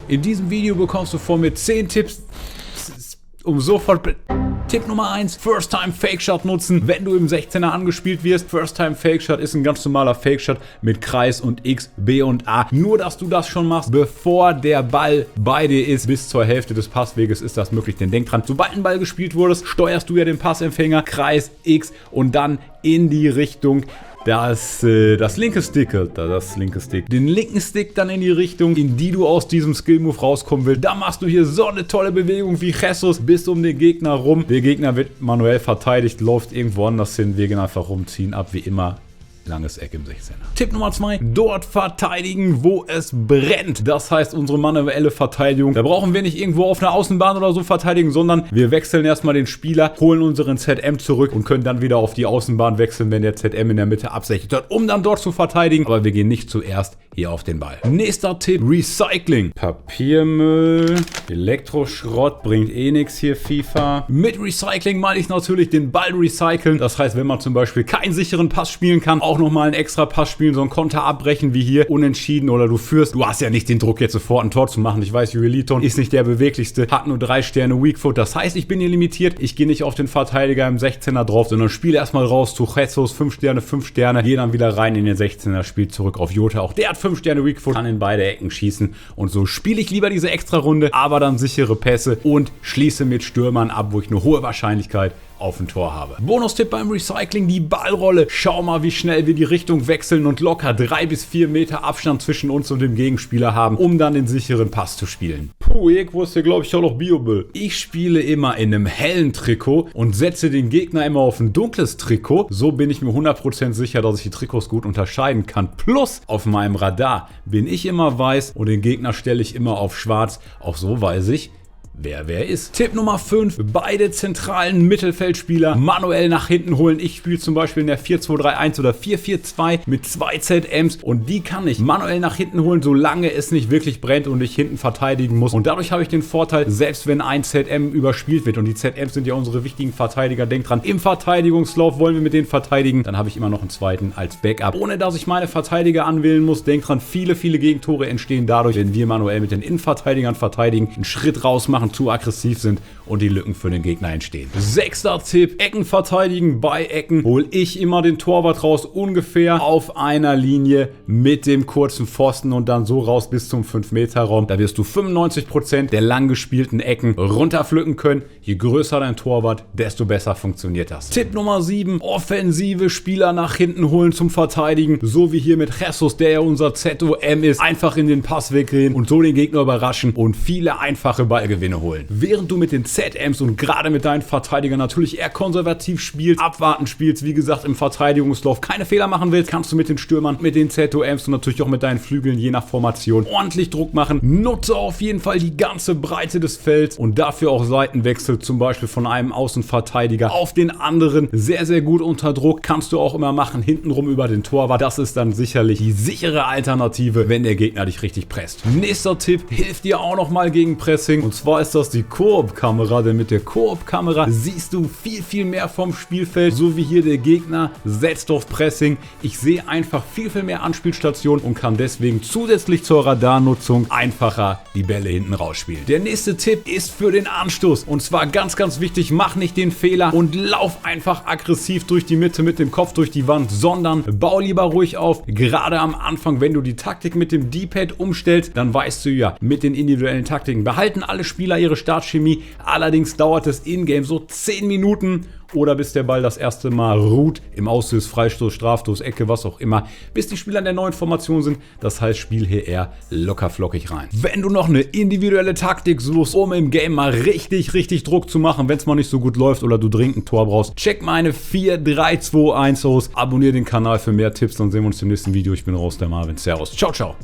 In diesem Video bekommst du von mir 10 Tipps, um sofort... Tipp Nummer 1, First Time Fake Shot nutzen, wenn du im 16er angespielt wirst. First Time Fake Shot ist ein ganz normaler Fake Shot mit Kreis und X, B und A. Nur, dass du das schon machst, bevor der Ball bei dir ist. Bis zur Hälfte des Passweges ist das möglich, denn denk dran, sobald ein Ball gespielt wurde, steuerst du ja den Passempfänger, Kreis, X und dann in die Richtung das linke Stick, den linken Stick dann in die Richtung, in die du aus diesem Skill-Move rauskommen willst. Da machst du hier so eine tolle Bewegung wie Jesus bis um den Gegner rum. Der Gegner wird manuell verteidigt, läuft irgendwo anders hin. Wir gehen einfach rumziehen, ab wie immer. Langes Eck im 16er. Tipp Nummer 2, dort verteidigen, wo es brennt. Das heißt, unsere manuelle Verteidigung. Da brauchen wir nicht irgendwo auf einer Außenbahn oder so verteidigen, sondern wir wechseln erstmal den Spieler, holen unseren ZM zurück und können dann wieder auf die Außenbahn wechseln, wenn der ZM in der Mitte absichert wird, um dann dort zu verteidigen. Aber wir gehen nicht zuerst hier auf den Ball. Nächster Tipp, Recycling. Papiermüll, Elektroschrott, bringt eh nichts hier, FIFA. Mit Recycling meine ich natürlich den Ball recyceln. Das heißt, wenn man zum Beispiel keinen sicheren Pass spielen kann, auch nochmal einen extra Pass spielen, so einen Konter abbrechen wie hier, unentschieden oder du führst. Du hast ja nicht den Druck, jetzt sofort ein Tor zu machen. Ich weiß, Jueliton ist nicht der beweglichste, hat nur 3 Sterne Weakfoot. Das heißt, ich bin hier limitiert. Ich gehe nicht auf den Verteidiger im 16er drauf, sondern spiele erstmal raus zu Jesus, 5 Sterne, gehe dann wieder rein in den 16er, spielt zurück auf Jota. Auch der hat 5 Sterne Weakfoot, kann in beide Ecken schießen und so spiele ich lieber diese extra Runde, aber dann sichere Pässe und schließe mit Stürmern ab, wo ich eine hohe Wahrscheinlichkeit auf ein Tor habe. Bonustipp beim Recycling, die Ballrolle. Schau mal, wie schnell wir die Richtung wechseln und locker 3 bis 4 Meter Abstand zwischen uns und dem Gegenspieler haben, um dann den sicheren Pass zu spielen. Puh, irgendwo ist hier, glaube ich, auch noch Biomüll. Ich spiele immer in einem hellen Trikot und setze den Gegner immer auf ein dunkles Trikot. So bin ich mir 100% sicher, dass ich die Trikots gut unterscheiden kann. Plus, auf meinem Radar bin ich immer weiß und den Gegner stelle ich immer auf schwarz. Auch so weiß ich, wer ist. Tipp Nummer 5, beide zentralen Mittelfeldspieler manuell nach hinten holen. Ich spiele zum Beispiel in der 4-2-3-1 oder 4-4-2 mit 2 ZMs und die kann ich manuell nach hinten holen, solange es nicht wirklich brennt und ich hinten verteidigen muss. Und dadurch habe ich den Vorteil, selbst wenn ein ZM überspielt wird und die ZMs sind ja unsere wichtigen Verteidiger, denkt dran, im Verteidigungslauf wollen wir mit denen verteidigen, dann habe ich immer noch einen zweiten als Backup. Ohne dass ich meine Verteidiger anwählen muss, denkt dran, viele Gegentore entstehen dadurch, wenn wir manuell mit den Innenverteidigern verteidigen, einen Schritt raus machen, zu aggressiv sind und die Lücken für den Gegner entstehen. 6. Tipp, Ecken verteidigen. Bei Ecken hole ich immer den Torwart raus, ungefähr auf einer Linie mit dem kurzen Pfosten und dann so raus bis zum 5-Meter-Raum. Da wirst du 95% der lang gespielten Ecken runterpflücken können. Je größer dein Torwart, desto besser funktioniert das. Tipp Nummer 7, offensive Spieler nach hinten holen zum Verteidigen. So wie hier mit Jesus, der ja unser ZOM ist. Einfach in den Passweg gehen und so den Gegner überraschen und viele einfache Ballgewinne holen. Während du mit den ZMs und gerade mit deinen Verteidigern natürlich eher konservativ spielst, abwarten spielst, wie gesagt im Verteidigungslauf keine Fehler machen willst, kannst du mit den Stürmern, mit den ZOMs und natürlich auch mit deinen Flügeln je nach Formation ordentlich Druck machen. Nutze auf jeden Fall die ganze Breite des Felds und dafür auch Seitenwechsel, zum Beispiel von einem Außenverteidiger auf den anderen. Sehr gut unter Druck, kannst du auch immer machen, hintenrum über den Torwart. Das ist dann sicherlich die sichere Alternative, wenn der Gegner dich richtig presst. Nächster Tipp, hilft dir auch nochmal gegen Pressing und zwar ist das die Koop-Kamera, denn mit der Koop-Kamera siehst du viel mehr vom Spielfeld, so wie hier der Gegner setzt auf Pressing. Ich sehe einfach viel mehr Anspielstationen und kann deswegen zusätzlich zur Radarnutzung einfacher die Bälle hinten rausspielen. Der nächste Tipp ist für den Anstoß und zwar ganz wichtig, mach nicht den Fehler und lauf einfach aggressiv durch die Mitte mit dem Kopf durch die Wand, sondern bau lieber ruhig auf. Gerade am Anfang, wenn du die Taktik mit dem D-Pad umstellst, dann weißt du ja, mit den individuellen Taktiken behalten alle Spieler ihre Startchemie. Allerdings dauert es in-game so 10 Minuten oder bis der Ball das erste Mal ruht, im Ausschuss, Freistoß, Strafstoß, Ecke, was auch immer, bis die Spieler in der neuen Formation sind. Das heißt, spiel hier eher locker flockig rein. Wenn du noch eine individuelle Taktik suchst, um im Game mal richtig Druck zu machen, wenn es mal nicht so gut läuft oder du dringend ein Tor brauchst, check meine 4-3-2-1 aus, abonniere den Kanal für mehr Tipps, dann sehen wir uns im nächsten Video. Ich bin raus, der Marvin. Servus. Ciao.